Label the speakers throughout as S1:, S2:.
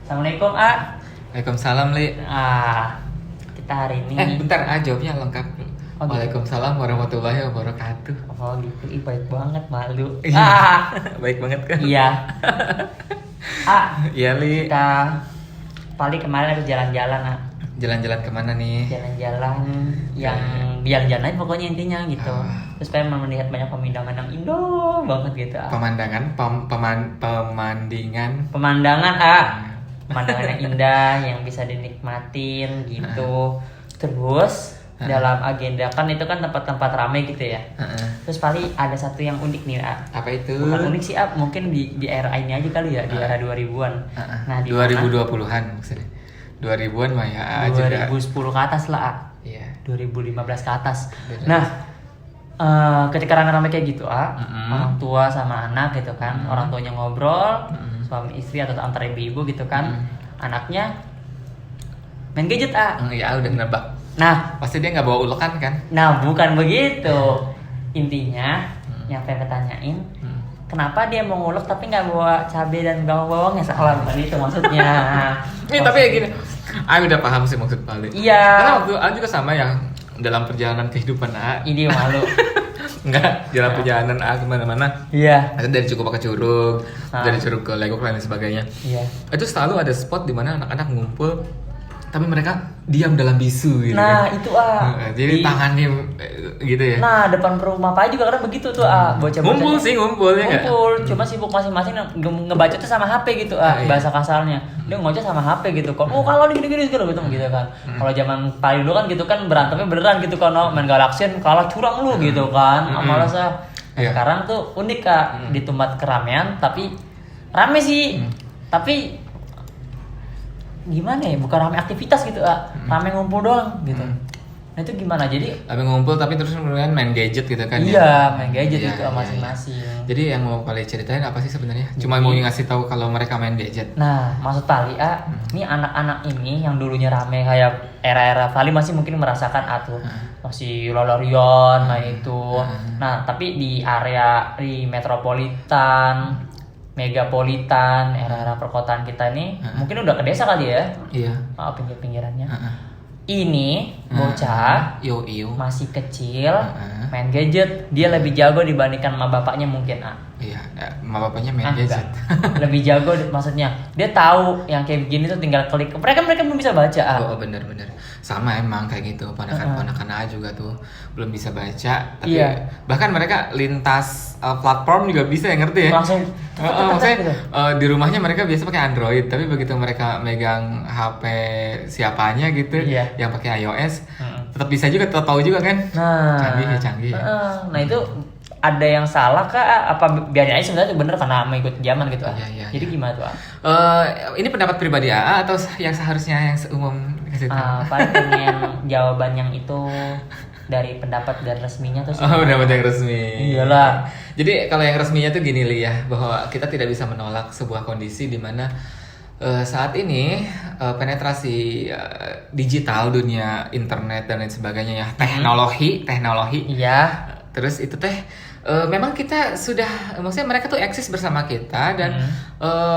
S1: Assalamualaikum, A.
S2: Waalaikumsalam, Li.
S1: Kita hari ini.
S2: Bentar, jawabnya lengkap.
S1: Oh, gitu.
S2: Waalaikumsalam warahmatullahi wabarakatuh.
S1: Oh gitu, baik banget, malu.
S2: Baik banget kan?
S1: Iya.
S2: Iya, Li.
S1: Kita paling kemarin habis jalan-jalan, A.
S2: Jalan-jalan kemana nih?
S1: Jalan-jalan yang jalan-jalan aja pokoknya intinya gitu. Terus pengen melihat banyak pemandangan yang indah banget gitu, A.
S2: Pemandangan, pemandingan.
S1: Pemandangan, A. Pemandangan yang indah yang bisa dinikmatin gitu. Terus dalam agenda kan itu kan tempat-tempat ramai gitu ya. Terus paling ada satu yang unik nih, A.
S2: Apa itu?
S1: Bukan unik sih, A. Mungkin di era ini aja kali ya, di era 2000-an. Nah, di
S2: 2020-an maksudnya. 2000-an mah ya juga.
S1: 2010 ke atas lah, A.
S2: Iya.
S1: 2015 ke atas.
S2: Bener.
S1: Nah, ketika rame-rame kayak gitu, A, orang tua sama anak gitu kan, orang tuanya ngobrol, suami istri atau antar ibu-ibu gitu kan, anaknya main gadget, A.
S2: Ya udah nebak.
S1: Nah,
S2: Pasti dia nggak bawa ulekan kan?
S1: bukan begitu. Intinya yang Pepe tanyain, kenapa dia mau ngulek tapi nggak bawa cabai dan bawang-bawangnya? Salah, bukan itu maksudnya.
S2: Tapi ya gini, udah paham sih maksud Pali.
S1: Iya.
S2: Karena waktu juga sama yang dalam perjalanan kehidupan
S1: Ini malu.
S2: Enggak, jalan perjalanan kemana-mana.
S1: Iya.
S2: Ada dari Cukup ke Curug,
S1: Ah.
S2: dari Curug ke Legok dan lain sebagainya.
S1: Iya.
S2: Itu selalu ada spot di mana anak-anak ngumpul, tapi mereka diam dalam bisu gitu
S1: Nah,
S2: kan.
S1: itu, A.
S2: Jadi tangannya gitu ya.
S1: Nah, depan rumah Pak juga kadang begitu tuh, A.
S2: Ngumpul sih, ngumpul ya nggak?
S1: Ngumpul, cuma sibuk masing-masing ngebaca tuh sama HP gitu, A.
S2: Iya.
S1: Bahasa kasarnya. Dia ngoceh sama HP gitu kan. Oh, kalau gini-gini gitu gitu kan. Kalau zaman paling dulu kan gitu kan berantemnya beneran gitu kan, main Galaxian kalah curang lu gitu kan. Malas ah. Nah,
S2: Iya.
S1: sekarang tuh unik, Kak. Di tempat keramaian tapi rame sih. Tapi gimana ya? Bukan rame aktivitas gitu, A. Rame ngumpul doang gitu. Nah, itu gimana? Jadi
S2: Tapi ngumpul tapi terus kemudian main gadget gitu kan ya.
S1: iya, main gadget
S2: Iya,
S1: itu
S2: iya,
S1: masing-masing.
S2: Jadi yang mau Pali ceritain apa sih sebenarnya? Cuma mau ngasih tahu kalau mereka main gadget.
S1: Nah, maksud Pali, ini anak-anak ini yang dulunya rame kayak era-era Pali masih mungkin merasakan tuh masih lolorion, main itu. Nah, tapi di area di metropolitan, megapolitan, era-era perkotaan kita ini mungkin udah ke desa kali ya.
S2: Iya.
S1: Pinggir-pinggirannya. Ini bocah
S2: Yo.
S1: masih kecil, main gadget. Dia lebih jago dibandingkan sama bapaknya mungkin,
S2: Iya, emak bapaknya main gadget.
S1: Lebih jago maksudnya. Dia tahu yang kayak begini tuh tinggal klik. Mereka belum bisa baca,
S2: Oh, bener. Sama emang kayak gitu. Ponakan A juga tuh belum bisa baca. Tapi
S1: Iya.
S2: bahkan mereka lintas platform juga bisa ya, ngerti ya?
S1: Langsung
S2: Maksudnya
S1: gitu.
S2: di rumahnya mereka biasa pakai Android, tapi begitu mereka megang HP siapanya gitu,
S1: Iya.
S2: yang pakai iOS, tetap bisa juga, tetap tahu juga kan?
S1: Nah,
S2: Canggih ya.
S1: Nah, itu ada yang salah kah? Apa biarin aja sebenarnya itu bener karena mengikut zaman gitu,
S2: Iya.
S1: Jadi gimana tuh,
S2: Ini pendapat pribadi AA atau yang seharusnya yang seumum kasih tahu?
S1: Paling pengen jawaban yang itu dari pendapat dan resminya tuh sih.
S2: Pendapat yang resmi.
S1: Iyalah.
S2: Jadi kalau yang resminya tuh gini Li ya, bahwa kita tidak bisa menolak sebuah kondisi di mana saat ini penetrasi digital, dunia internet dan lain sebagainya ya, teknologi.
S1: Iya.
S2: Terus itu memang kita sudah, maksudnya mereka tuh eksis bersama kita dan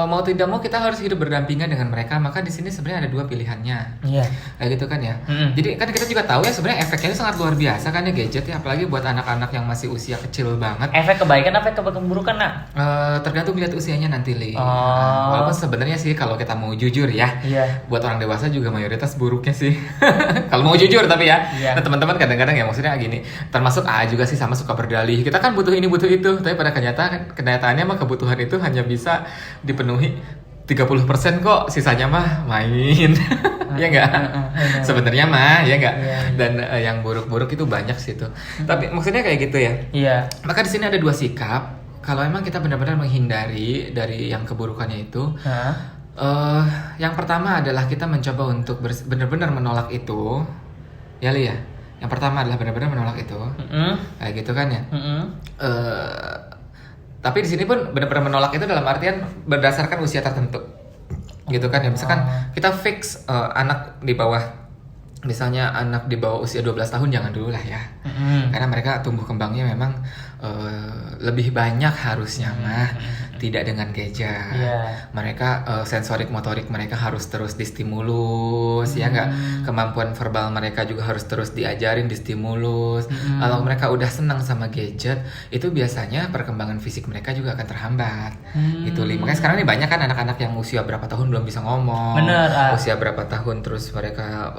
S2: mau tidak mau kita harus hidup berdampingan dengan mereka. Maka di sini sebenarnya ada dua pilihannya.
S1: Iya.
S2: Kayak gitu kan ya. Jadi kan kita juga tahu ya sebenarnya efeknya itu sangat luar biasa kan ya gadget ya, apalagi buat anak-anak yang masih usia kecil banget.
S1: Efek kebaikan apa efek keburukan, Nak?
S2: Tergantung lihat usianya nanti Li.
S1: Oh.
S2: Walaupun sebenarnya sih kalau kita mau jujur ya,
S1: Iya.
S2: buat orang dewasa juga mayoritas buruknya sih. Kalau mau jujur tapi ya.
S1: Iya.
S2: Nah, teman-teman kadang-kadang ya maksudnya gini, termasuk A juga sih sama suka berdalih. Kita kan butuh ini butuh itu, tapi pada kenyataannya mah kebutuhan itu hanya bisa dipenuhi 30% kok, sisanya mah main. Ya enggak? Sebenarnya mah ya enggak.
S1: Iya.
S2: Dan yang buruk-buruk itu banyak sih tuh. Tapi maksudnya kayak gitu ya.
S1: Iya.
S2: Maka di sini ada dua sikap. Kalau emang kita benar-benar menghindari dari yang keburukannya itu, yang pertama adalah kita mencoba untuk benar-benar menolak itu, ya Li ya. Yang pertama adalah benar-benar menolak itu, kayak gitu kan ya. Tapi di sini pun benar-benar menolak itu dalam artian berdasarkan usia tertentu, gitu kan ya. Misalkan kita fix anak di bawah, misalnya anak di bawah usia 12 tahun jangan dulu lah ya. Karena mereka tumbuh kembangnya memang lebih banyak harusnya mah. tidak dengan gadget.
S1: Iya.
S2: Mereka sensorik motorik mereka harus terus distimulus, ya nggak. Kemampuan verbal mereka juga harus terus diajarin, distimulus. Kalau mereka udah senang sama gadget, itu biasanya perkembangan fisik mereka juga akan terhambat. Gitu, Li. Makanya sekarang nih banyak kan anak-anak yang usia berapa tahun belum bisa ngomong.
S1: Bener.
S2: Usia berapa tahun terus mereka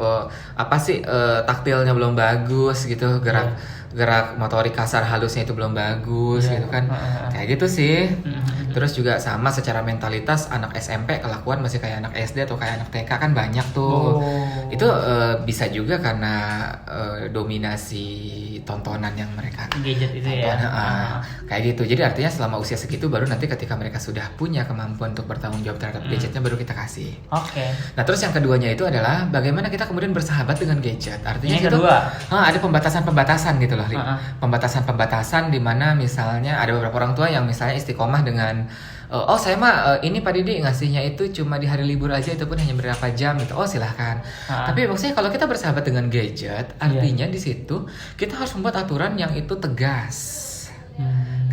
S2: taktilnya belum bagus gitu, gerak motorik kasar halusnya itu belum bagus gitu kan. Kayak gitu sih. Terus juga sama secara mentalitas anak SMP kelakuan masih kayak anak SD atau kayak anak TK kan banyak tuh. Itu bisa juga karena dominasi tontonan yang mereka
S1: gadget itu
S2: tonton,
S1: ya.
S2: kayak gitu. Jadi artinya selama usia segitu baru nanti ketika mereka sudah punya kemampuan untuk bertanggung jawab terhadap gadgetnya baru kita kasih.
S1: Oke.
S2: Nah terus yang keduanya itu adalah bagaimana kita kemudian bersahabat dengan gadget. Artinya
S1: yang
S2: itu
S1: kedua
S2: ada pembatasan-pembatasan gitu loh, Li. Pembatasan-pembatasan di mana misalnya ada beberapa orang tua yang misalnya istiqomah dengan saya mah ini Pak Didi ngasihnya itu cuma di hari libur aja, itu pun hanya berapa jam gitu. Silahkan. Tapi maksudnya kalau kita bersahabat dengan gadget, artinya di situ kita harus membuat aturan yang itu tegas.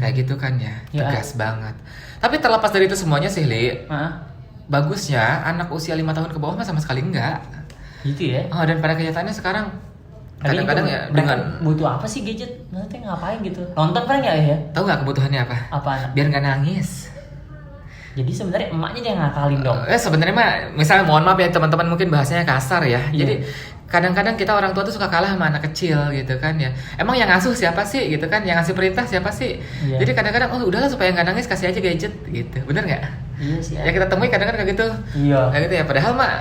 S2: Kayak gitu kan ya, tegas banget. Tapi terlepas dari itu semuanya sih, Li, bagusnya anak usia 5 tahun ke bawah mah sama sekali enggak.
S1: Gitu ya.
S2: Dan pada kenyataannya sekarang kadang-kadang ya dengan
S1: butuh apa sih gadget? Maksudnya ngapain gitu? Nonton kan nggak ya?
S2: Tahu nggak kebutuhannya apa?
S1: Apaan?
S2: Biar nggak nangis.
S1: Jadi sebenarnya emaknya yang ngakalin dong.
S2: Sebenarnya mah misalnya mohon maaf ya teman-teman mungkin bahasanya kasar ya. Jadi kadang-kadang kita orang tua tuh suka kalah sama anak kecil gitu kan ya. Emang yang ngasuh siapa sih gitu kan? Yang ngasih perintah siapa sih? Jadi kadang-kadang udahlah supaya nggak nangis kasih aja gadget gitu. Bener nggak?
S1: Iya sih.
S2: Ya kita temui kadang-kadang kayak gitu.
S1: Iya.
S2: Kayak gitu ya. Padahal mah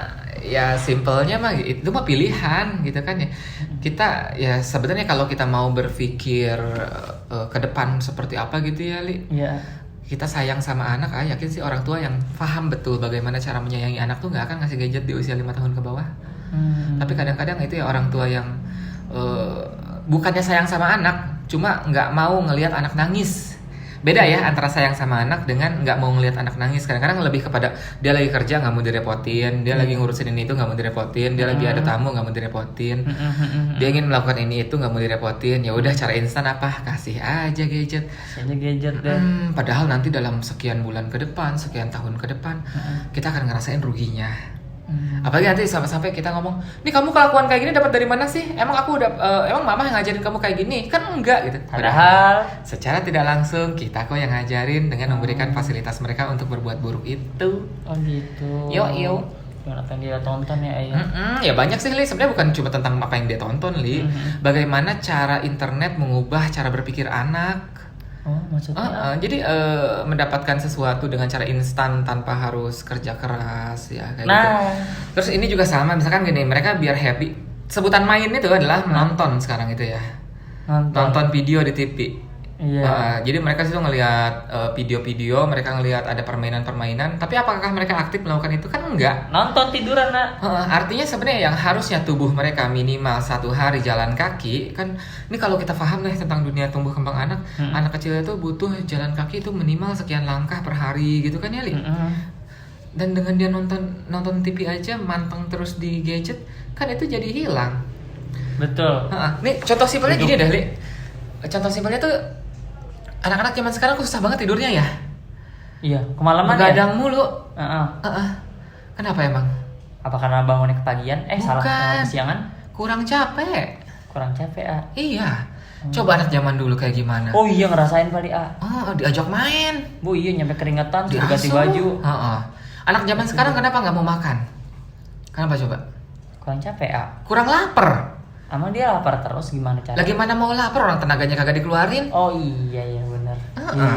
S2: ya simpelnya mah itu mah pilihan gitu kan ya. Kita ya sebenarnya kalau kita mau berpikir ke depan seperti apa gitu ya, Li.
S1: Iya.
S2: Kita sayang sama anak, yakin sih orang tua yang paham betul bagaimana cara menyayangi anak tuh nggak akan ngasih gadget di usia 5 tahun ke bawah. Tapi kadang-kadang itu ya orang tua yang bukannya sayang sama anak, cuma nggak mau ngelihat anak nangis. Beda ya antara sayang sama anak dengan nggak mau ngelihat anak nangis. Kadang-kadang lebih kepada dia lagi kerja nggak mau direpotin, dia lagi ngurusin ini itu nggak mau direpotin, dia lagi ada tamu nggak mau direpotin, dia ingin melakukan ini itu nggak mau direpotin. Ya udah cara instan apa? Kasih aja gadget.
S1: Kasih aja gadget deh.
S2: Padahal nanti dalam sekian bulan ke depan, sekian tahun ke depan, kita akan ngerasain ruginya. Apalagi nanti sampai kita ngomong, nih kamu kelakuan kayak gini dapat dari mana sih? Emang emang mama yang ngajarin kamu kayak gini? Kan enggak gitu.
S1: Padahal
S2: secara tidak langsung kita kok yang ngajarin dengan memberikan fasilitas mereka untuk berbuat buruk itu.
S1: Oh gitu.
S2: Yo.
S1: Yang apa yang dia tonton ya ayah?
S2: Ya banyak sih, Li. Sebenarnya bukan cuma tentang apa yang dia tonton, Li. Bagaimana cara internet mengubah cara berpikir anak.
S1: Maksudnya?
S2: Jadi mendapatkan sesuatu dengan cara instan tanpa harus kerja keras ya kayak gitu. Terus ini juga sama, misalkan gini, mereka biar happy. Sebutan main itu adalah nonton sekarang itu ya. Nonton video di TV.
S1: Iya.
S2: Jadi mereka situ ngelihat video-video, mereka ngelihat ada permainan-permainan. Tapi apakah mereka aktif melakukan itu? Kan enggak.
S1: Nonton tiduran nak.
S2: Artinya sebenarnya yang harusnya tubuh mereka minimal 1 hari jalan kaki kan. Ini kalau kita paham nih tentang dunia tumbuh kembang anak, anak kecil itu butuh jalan kaki itu minimal sekian langkah per hari gitu kan ya, Li. Dan dengan dia nonton TV aja manteng terus di gadget, kan itu jadi hilang.
S1: Betul.
S2: Nih contoh simpelnya gini dah, Li. Contoh simpelnya tuh anak-anak zaman sekarang susah banget tidurnya ya.
S1: Iya, kemalaman
S2: begadang mulu. Kenapa emang?
S1: Apa karena bangunnya kepagian? Salah kesiangan?
S2: Kurang capek. Iya. Coba anak zaman dulu kayak gimana?
S1: Oh iya, ngerasain kali
S2: diajak main.
S1: Bu iya, nyampe keringetan, suruh ganti baju.
S2: Anak zaman sekarang kenapa nggak mau makan? Kenapa coba?
S1: Kurang capek
S2: Kurang lapar.
S1: Emang dia lapar terus gimana caranya?
S2: Lagi mana mau lapar, orang tenaganya kagak dikeluarin.
S1: Oh iya benar.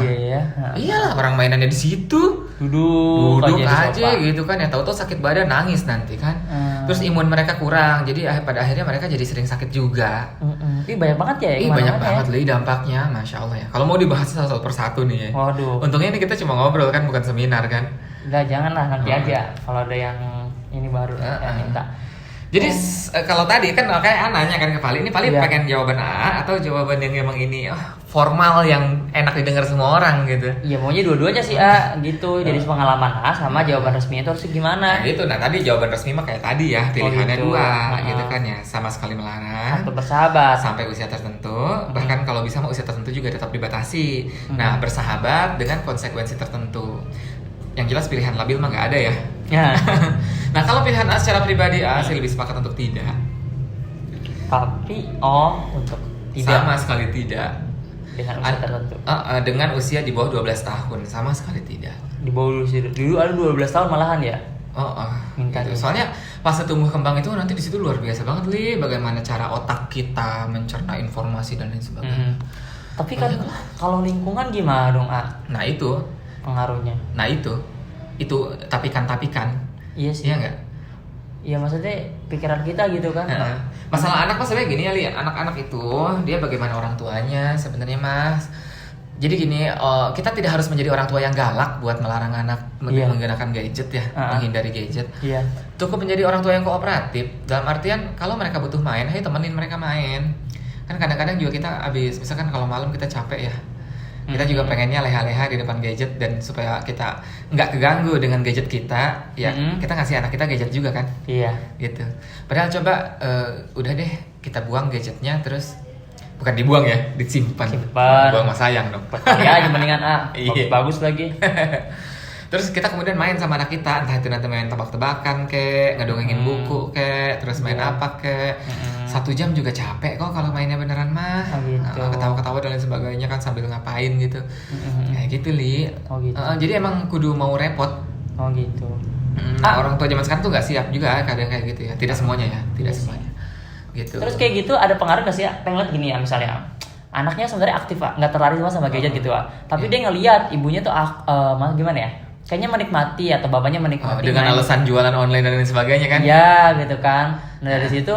S1: Iya.
S2: Iyalah, orang mainannya di situ. Duduk aja gitu kan, ya tahu-tahu sakit badan nangis nanti kan. Terus imun mereka kurang, jadi pada akhirnya mereka jadi sering sakit juga.
S1: Ih banyak banget ya.
S2: Banyak banget Li dampaknya, masya Allah ya. Kalau mau dibahas satu persatu nih ya.
S1: Waduh.
S2: Untungnya ini kita cuma ngobrol kan, bukan seminar kan.
S1: Enggak, janganlah nanti aja kalau ada yang ini baru yang minta.
S2: Jadi kalau tadi kan kayak nanya kan ke Pali, ini Pali
S1: Iya.
S2: pengen jawaban A atau jawaban yang emang ini formal yang enak didengar semua orang gitu.
S1: Iya maunya dua-duanya sih gitu. Jadi pengalaman sama jawaban resmi itu harus gimana?
S2: Nah itu, tadi jawaban resmi mah kayak tadi ya, pilihannya
S1: gitu.
S2: dua gitu kan ya, sama sekali melarang
S1: Atau bersahabat.
S2: sampai usia tertentu, bahkan kalau bisa mau usia tertentu juga tetap dibatasi. Nah bersahabat dengan konsekuensi tertentu. Yang jelas pilihan labil mah nggak ada ya.
S1: Ya.
S2: Nah kalau pilihan A secara pribadi A sih lebih sepakat untuk tidak.
S1: Tapi untuk tidak
S2: Sama sekali tidak.
S1: dengan usia tertentu.
S2: Dengan usia di bawah 12 tahun sama sekali tidak.
S1: Di bawah dulu ada 12 tahun malahan ya. Minta
S2: Gitu.
S1: dia.
S2: Soalnya fase tumbuh kembang itu nanti di situ luar biasa banget Li, bagaimana cara otak kita mencerna informasi dan lain sebagainya.
S1: Tapi kan kalau lingkungan gimana dong
S2: Nah itu
S1: pengaruhnya?
S2: itu tapikan.
S1: Iya sih.
S2: Iya nggak?
S1: Iya maksudnya pikiran kita gitu kan.
S2: Masalah anak mas sebenarnya gini ya Li, anak-anak itu dia bagaimana orang tuanya sebenarnya mas. Jadi gini, kita tidak harus menjadi orang tua yang galak buat melarang anak menggunakan gadget ya, menghindari gadget.
S1: Iya.
S2: Cukup menjadi orang tua yang kooperatif. Dalam artian kalau mereka butuh main, ayo temenin mereka main. Kan kadang-kadang juga kita misalkan kalau malam kita capek ya, kita juga pengennya leha-leha di depan gadget, dan supaya kita nggak keganggu dengan gadget kita, ya kita ngasih anak kita gadget juga kan.
S1: Iya.
S2: Gitu. Padahal coba udah deh kita buang gadgetnya, terus bukan dibuang ya, disimpan. Buang mah sayang dong.
S1: Ya aja mendingan
S2: Iya.
S1: bagus lagi.
S2: Terus kita kemudian main sama anak kita, entah itu nanti main tebak-tebakan kek, ngedongengin buku kek, terus main apa kek. 1 jam juga capek kok kalau mainnya beneran mah.
S1: Gitu.
S2: Ketawa-ketawa dan lain sebagainya kan sambil ngapain gitu. Kayak gitu Li.
S1: Gitu.
S2: Jadi emang kudu mau repot.
S1: Gitu.
S2: Orang tua zaman sekarang tuh nggak siap juga kadang kayak gitu ya. Tidak semuanya ya, tidak semuanya. Gitu.
S1: Terus kayak gitu ada pengaruh nggak sih? Pengen lihat gini ya misalnya. Anaknya sebenarnya aktif nggak terlalu sama gadget gitu tapi dia ngelihat ibunya tuh gimana ya? Kayaknya menikmati atau bapaknya menikmati
S2: dengan alasan jualan online dan lain sebagainya kan?
S1: Iya gitu kan. Nah dari situ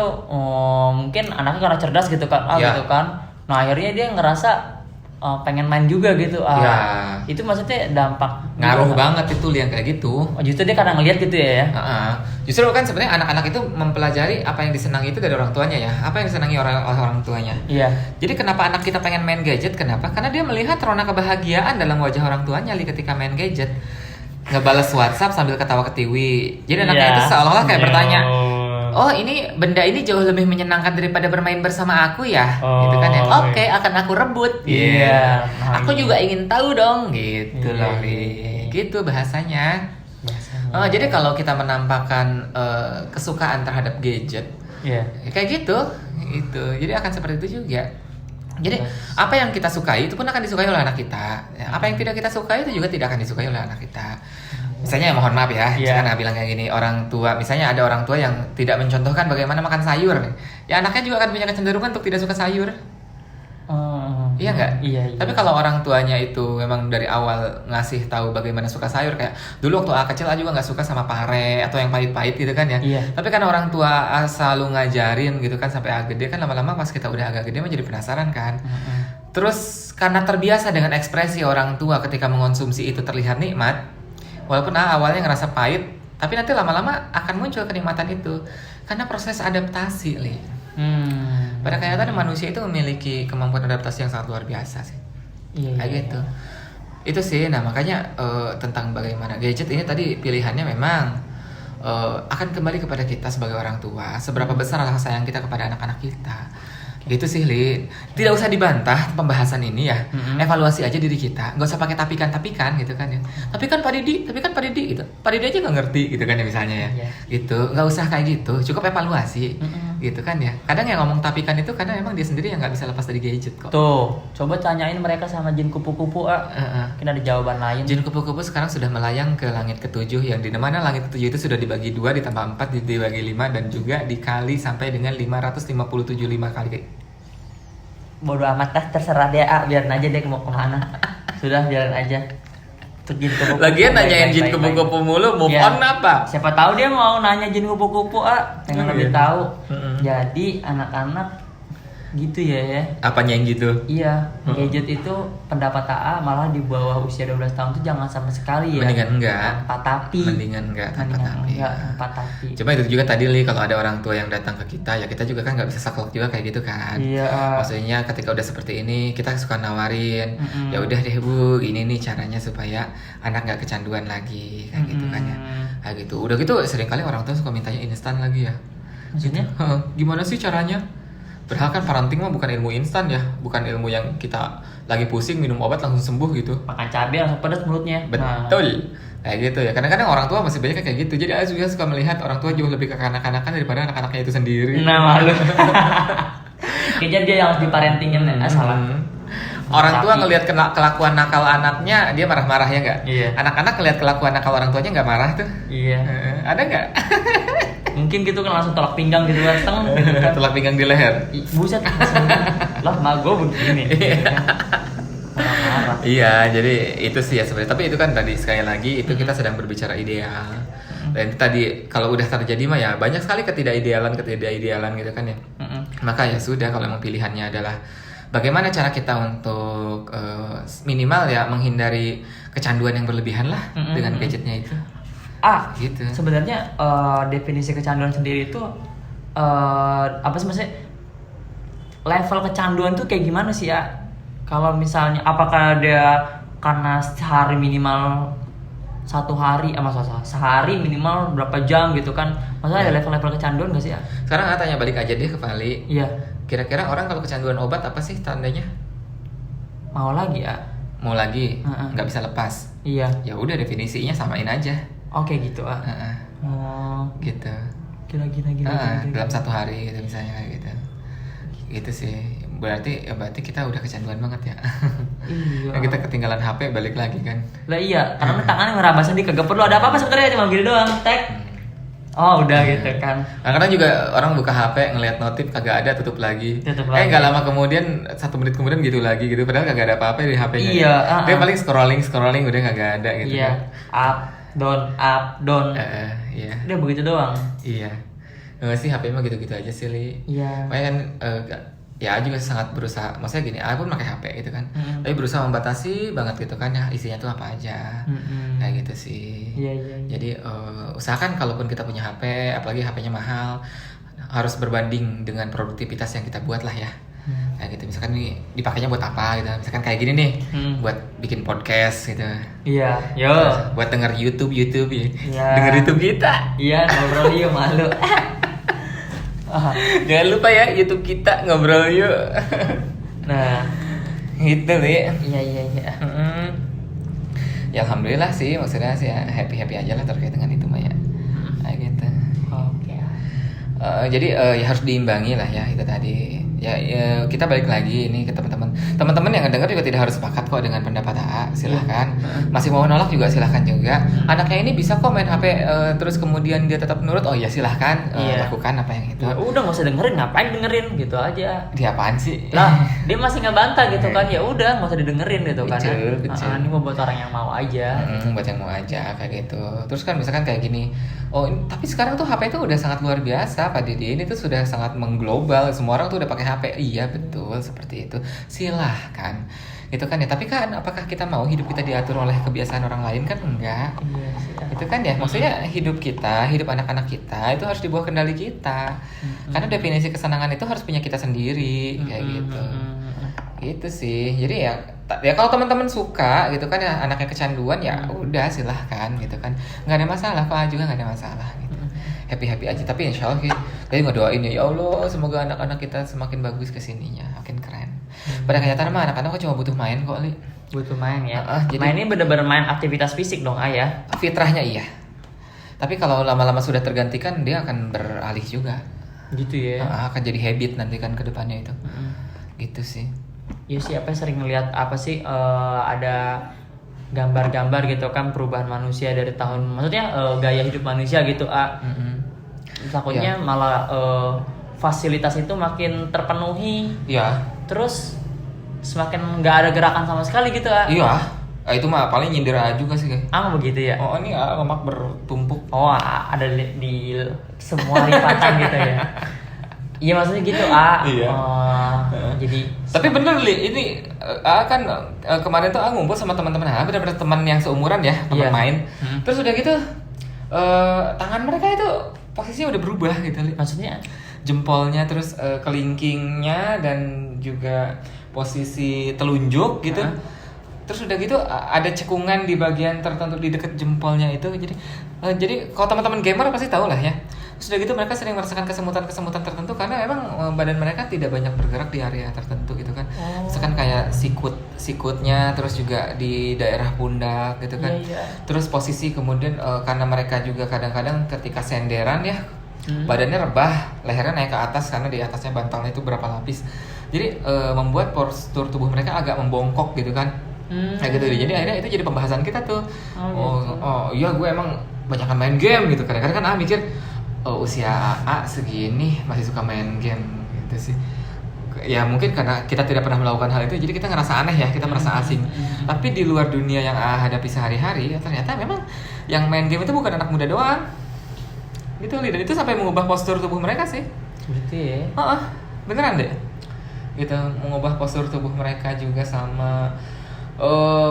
S1: mungkin anaknya karena cerdas gitu kan, gitu kan. Nah akhirnya dia ngerasa pengen main juga gitu. Itu maksudnya dampak
S2: ngaruh banget itu yang kayak gitu.
S1: Justru dia karena ngelihat gitu ya.
S2: Justru kan sebenarnya anak-anak itu mempelajari apa yang disenangi itu dari orang tuanya ya. Apa yang disenangi oleh orang tuanya.
S1: Iya.
S2: Jadi kenapa anak kita pengen main gadget? Kenapa? Karena dia melihat rona kebahagiaan dalam wajah orang tuanya ketika main gadget. Ngebalas WhatsApp sambil ketawa ketiwi. Jadi anaknya itu seolah-olah kayak bertanya, oh ini benda ini jauh lebih menyenangkan daripada bermain bersama aku ya, gitu kan ya. Oke, akan aku rebut.
S1: Iya.
S2: Aku juga ingin tahu dong, gitu loh. Gitu bahasanya. Jadi kalau kita menampakkan kesukaan terhadap gadget, kayak gitu, itu. Jadi akan seperti itu juga. Jadi apa yang kita sukai itu pun akan disukai oleh anak kita. Apa yang tidak kita sukai itu juga tidak akan disukai oleh anak kita. Misalnya mohon maaf ya, misalkan bilang kayak gini, orang tua, misalnya ada orang tua yang tidak mencontohkan bagaimana makan sayur, ya anaknya juga akan punya kecenderungan untuk tidak suka sayur. Iya nggak?
S1: Iya.
S2: Tapi kalau orang tuanya itu memang dari awal ngasih tahu bagaimana suka sayur, kayak dulu waktu A kecil A juga nggak suka sama pare atau yang pahit-pahit gitu kan ya.
S1: Iya.
S2: Tapi kan orang tua A selalu ngajarin gitu kan sampai A gede, kan lama-lama pas kita udah agak gede mah jadi penasaran kan. Terus karena terbiasa dengan ekspresi orang tua ketika mengonsumsi itu terlihat nikmat, walaupun A awalnya ngerasa pahit, tapi nanti lama-lama akan muncul kenikmatan itu karena proses adaptasi, Li. Pada kenyataannya manusia itu memiliki kemampuan adaptasi yang sangat luar biasa sih. Kayak gitu. Itu sih, nah makanya tentang bagaimana gadget ini tadi pilihannya memang akan kembali kepada kita sebagai orang tua. Seberapa besar rasa sayang kita kepada anak-anak kita. Gitu sih, Li. Tidak usah dibantah pembahasan ini ya. Evaluasi aja diri kita. Nggak usah pakai tapikan gitu kan ya. Tapi kan Pak Didi gitu. Pak Didi aja nggak ngerti gitu kan ya misalnya ya. Gitu. Nggak usah kayak gitu. Cukup evaluasi. Gitu kan ya. Kadang yang ngomong tapikan itu karena emang dia sendiri yang nggak bisa lepas dari gadget kok.
S1: Tuh, coba tanyain mereka sama jin kupu-kupu mungkin ada jawaban lain.
S2: Jin kupu-kupu sekarang sudah melayang ke langit ke-7, yang di mana langit ke-7 itu sudah dibagi 2 ditambah 4 dibagi 5 dan juga dikali sampai dengan 557 kali.
S1: Bodoh amat terserah dia biarin aja deh mau kemana. Sudah biarin aja. Tuh jin kupu-kupu.
S2: Lagian nanyain jin kupu-kupu mulu, move on apa?
S1: Siapa tahu dia mau nanya jin kupu-kupu pengen lebih tahu. Jadi anak-anak Gitu ya.
S2: Apanya yang gitu?
S1: Iya, gadget itu pendapat AA malah di bawah usia 12 tahun tuh jangan sama sekali ya.
S2: Mendingan enggak.
S1: Tanpa tapi.
S2: Mendingan enggak tanpa tapi.
S1: Enggak, tanpa tapi.
S2: Cuma itu juga tadi Li, kalau ada orang tua yang datang ke kita, ya kita juga kan nggak bisa saklek juga kayak gitu kan.
S1: Iya.
S2: Maksudnya ketika udah seperti ini, kita suka nawarin, ya udah deh Bu, ini nih caranya supaya anak nggak kecanduan lagi, kayak gitu kan ya. Kayak gitu. Udah gitu seringkali orang tua suka mintanya instan lagi ya.
S1: Maksudnya?
S2: Gimana sih caranya? Padahal kan parenting mah bukan ilmu instan ya, bukan ilmu yang kita lagi pusing minum obat langsung sembuh gitu.
S1: Makan cabai langsung pedas mulutnya.
S2: Betul. Kayak gitu ya. Kadang-kadang orang tua masih banyak kayak gitu. Jadi aku juga suka melihat orang tua jauh lebih ke kanak-kanakan daripada anak-anaknya itu sendiri.
S1: Nah, malu. Kayaknya dia yang harus diparentingin salah.
S2: Orang tua ngelihat kelakuan nakal anaknya, dia marah-marah ya nggak?
S1: Iya.
S2: Anak-anak ngelihat kelakuan nakal orang tuanya nggak marah tuh?
S1: Iya.
S2: Ada nggak?
S1: Mungkin gitu kan langsung tolak pinggang gitu kan, gitu kan.
S2: Tolak pinggang di leher.
S1: Buset, lah mah gue begini. Marah-marah.
S2: Iya, jadi itu sih ya sebenarnya. Tapi itu kan tadi sekali lagi itu kita sedang berbicara ideal. Dan itu tadi kalau udah terjadi mah ya banyak sekali ketidakidealan gitu kan ya. Maka ya sudah, kalau emang pilihannya adalah bagaimana cara kita untuk minimal ya menghindari kecanduan yang berlebihan lah dengan gadgetnya itu.
S1: Gitu. Sebenarnya definisi kecanduan sendiri itu apa sih maksudnya? Level kecanduan tuh kayak gimana sih ya? Kalau misalnya apakah ada karena sehari minimal sehari minimal berapa jam gitu kan? Maksudnya ada level-level kecanduan gak sih ya?
S2: Sekarang tanya balik aja deh ke Vali.
S1: Iya.
S2: Kira-kira orang kalau kecanduan obat apa sih tandanya?
S1: Mau lagi ya?
S2: Mau lagi, nggak bisa lepas.
S1: Iya.
S2: Ya udah definisinya samain aja.
S1: Oke gitu
S2: Gitu.
S1: Gila.
S2: Dalam satu hari gitu misalnya kayak gitu. Gitu sih. Berarti kita udah kecanduan banget ya.
S1: Iya.
S2: Kita ketinggalan HP balik lagi kan.
S1: Lah iya, karena tangannya ngerabasan di kagak perlu ada apa-apa sebenarnya, cuma gini doang, tek. Oh udah gitu kan.
S2: Nah, kadang juga orang buka HP ngelihat notif kagak ada, tutup lagi. Nggak lama kemudian 1 menit kemudian gitu lagi gitu. Padahal kagak ada apa-apa di HP-nya.
S1: Iya.
S2: Dia paling scrolling udah kagak ada gitu.
S1: Iya.
S2: Kan.
S1: Up down.
S2: Iya.
S1: Udah begitu doang.
S2: Iya. Nggak sih HP mah gitu-gitu aja sih Li.
S1: Iya.
S2: Makanya kan ya juga sangat berusaha. Maksudnya gini, aku pun pakai HP gitu kan. Tapi berusaha membatasi banget gitu kan ya isinya tuh apa aja. Kayak gitu sih.
S1: Iya.
S2: Jadi usahakan kalaupun kita punya HP, apalagi HP-nya mahal, harus berbanding dengan produktivitas yang kita buat lah ya. Kayak gitu. Misalkan nih dipakainya buat apa gitu. Misalkan kayak gini nih, buat bikin podcast gitu.
S1: Iya,
S2: Buat denger YouTube ya.
S1: Iya.
S2: Denger YouTube kita.
S1: Iya, ngobrol yuk malu.
S2: Jangan lupa ya YouTube kita, ngobrol yuk.
S1: Nah,
S2: gitu Li.
S1: Iya.
S2: Ya alhamdulillah sih, maksudnya sih ya, happy aja lah terkait dengan itu mah ya. Kayak gitu.
S1: Oke.
S2: Jadi ya harus diimbangi lah ya itu tadi. Ya, kita balik lagi ini ke teman-teman yang ngedenger juga tidak harus sepakat kok dengan pendapat AA, silahkan. Masih mau nolak juga silahkan juga. Anaknya ini bisa kok main HP terus kemudian dia tetap nurut, oh ya silahkan lakukan apa yang itu.
S1: Ya, udah nggak usah dengerin, ngapain dengerin gitu aja.
S2: Dia apaan sih?
S1: Lah dia masih ngebantah gitu kan, ya udah nggak usah didengerin gitu kan.
S2: Betul.
S1: Ini mau buat orang yang mau aja.
S2: Buat yang mau aja kayak gitu. Terus kan misalkan kayak gini, tapi sekarang tuh HP itu udah sangat luar biasa Pak Didi, ini tuh sudah sangat mengglobal, semua orang tuh udah pakai HP. Iya betul seperti itu, silahkan gitu kan ya. Tapi kan apakah kita mau hidup kita diatur oleh kebiasaan orang lain? Kan enggak.
S1: Iya sih.
S2: Itu kan ya, maksudnya hidup kita, hidup anak-anak kita itu harus di bawah kendali kita. Karena definisi kesenangan itu harus punya kita sendiri kayak gitu. Gitu sih. Jadi ya kalau teman-teman suka gitu kan ya anaknya kecanduan, ya udah silahkan gitu kan, nggak ada masalah, Pak juga nggak ada masalah gitu. Happy aja. Tapi insya Allah kita ngedoain ya Allah semoga anak-anak kita semakin bagus kesininya, makin keren. Pada kenyataan mah anak-anak kok cuma butuh main kok Li.
S1: Butuh main ya.
S2: Jadi
S1: main ini bener-bener main aktivitas fisik dong ayah.
S2: Fitrahnya iya. Tapi kalau lama-lama sudah tergantikan dia akan beralih juga.
S1: Gitu ya.
S2: Akan jadi habit nanti kan ke depannya itu. Gitu sih.
S1: Iya sih, apa sering ngeliat apa sih ada gambar-gambar gitu kan perubahan manusia dari tahun, maksudnya gaya hidup manusia gitu takutnya malah fasilitas itu makin terpenuhi, terus semakin nggak ada gerakan sama sekali gitu
S2: itu mah paling nyindir aja juga sih
S1: begitu ya.
S2: Ini lemak bertumpuk.
S1: Ada di semua lipatan gitu ya. Iya maksudnya gitu
S2: Iya.
S1: Jadi
S2: Tapi bener Li, ini kan kemarin tuh ngumpul sama teman-teman benar-benar teman yang seumuran ya, teman
S1: Iya.
S2: main. Terus udah gitu tangan mereka itu posisinya udah berubah gitu Li.
S1: maksudnya
S2: Jempolnya terus kelingkingnya dan juga posisi telunjuk gitu. Terus udah gitu ada cekungan di bagian tertentu di dekat jempolnya itu. Jadi kalau teman-teman gamer pasti tahu lah ya. Terus udah gitu mereka sering merasakan kesemutan-kesemutan tertentu karena memang badan mereka tidak banyak bergerak di area tertentu gitu kan. Misalkan kayak sikutnya, terus juga di daerah pundak gitu kan.
S1: Iya.
S2: Terus posisi kemudian karena mereka juga kadang-kadang ketika senderan ya, badannya rebah, lehernya naik ke atas karena di atasnya bantalnya itu berapa lapis. Jadi membuat postur tubuh mereka agak membongkok gitu kan. Kayak gitu. Jadi akhirnya itu jadi pembahasan kita tuh. Iya gue emang banyakan main game gitu. Kadang-kadang kan mikir usia AA segini masih suka main game gitu sih. Ya mungkin karena kita tidak pernah melakukan hal itu jadi kita ngerasa aneh ya, kita merasa asing. Tapi di luar dunia yang AA hadapi sehari-hari ya ternyata memang yang main game itu bukan anak muda doang. Gitu Li, dan itu sampai mengubah postur tubuh mereka sih.
S1: gitu ya.
S2: Beneran deh. Gitu, mengubah postur tubuh mereka juga sama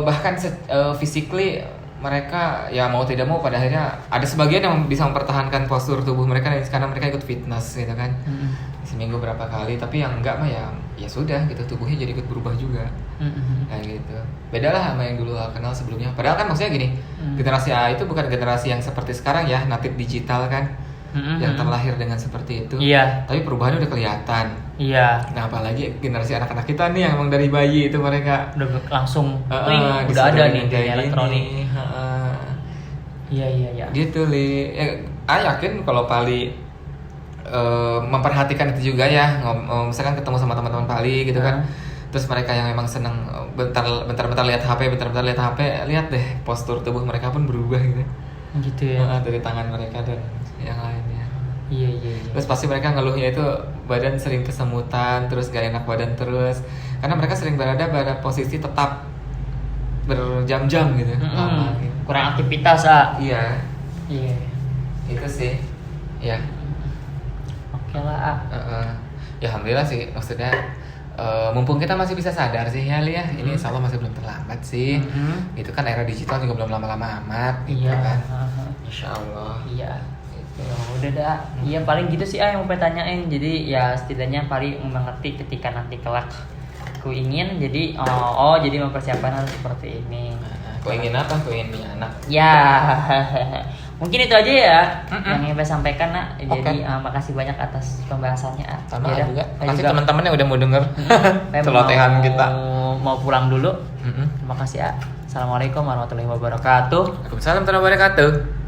S2: bahkan physically mereka ya mau tidak mau pada akhirnya ada sebagian yang bisa mempertahankan postur tubuh mereka karena mereka ikut fitness gitu kan. Seminggu berapa kali, tapi yang enggak mah ya sudah gitu, tubuhnya jadi ikut berubah juga. Kayak gitu. Beda lah sama yang dulu kenal sebelumnya. Padahal kan maksudnya gini, generasi A itu bukan generasi yang seperti sekarang ya, natif digital kan. Yang terlahir dengan seperti itu.
S1: Iya.
S2: Tapi perubahannya udah kelihatan.
S1: Iya.
S2: Nah, apalagi generasi anak-anak kita nih yang emang dari bayi itu mereka
S1: Udah langsung udah
S2: disuruh
S1: ada nih
S2: dengan
S1: kayak
S2: kayak
S1: elektronik.
S2: gini.
S1: Iya.
S2: Gitu Li. Yakin kalau Pali memperhatikan itu juga ya. Misalkan ketemu sama teman-teman Pali gitu kan. Terus mereka yang memang seneng bentar-bentar lihat HP, lihat deh postur tubuh mereka pun berubah gitu.
S1: Gitu ya.
S2: Dari tangan mereka dan yang lainnya.
S1: Iya.
S2: Terus pasti mereka ngeluhnya itu badan sering kesemutan, terus gak enak badan terus. Karena mereka sering berada pada posisi tetap berjam-jam gitu, lama gitu.
S1: Kurang aktivitas
S2: Iya, itu sih. Ya.
S1: Oke lah
S2: Ya alhamdulillah sih, maksudnya mumpung kita masih bisa sadar sih ya Li ya, ini insya Allah masih belum terlambat sih. Itu kan era digital juga belum lama-lama amat gitu kan. Insya Allah.
S1: Iya. Ya udah dah. Iya paling gitu sih yang mau tanyain. Jadi ya setidaknya paling mengerti ketika nanti kelak ku ingin jadi jadi mempersiapkan harus seperti ini.
S2: Kau ingin apa? Kau ingin punya anak?
S1: Ya. Mungkin itu aja ya yang ingin saya sampaikan nak. Jadi makasih banyak atas pembahasannya.
S2: Sama
S1: Yaudah,
S2: juga.
S1: saya
S2: Makasih teman-teman yang udah mau denger celotehan kita.
S1: Mau pulang dulu. Terima kasih. Assalamualaikum warahmatullahi wabarakatuh.
S2: Waalaikumsalam warahmatullahi wabarakatuh.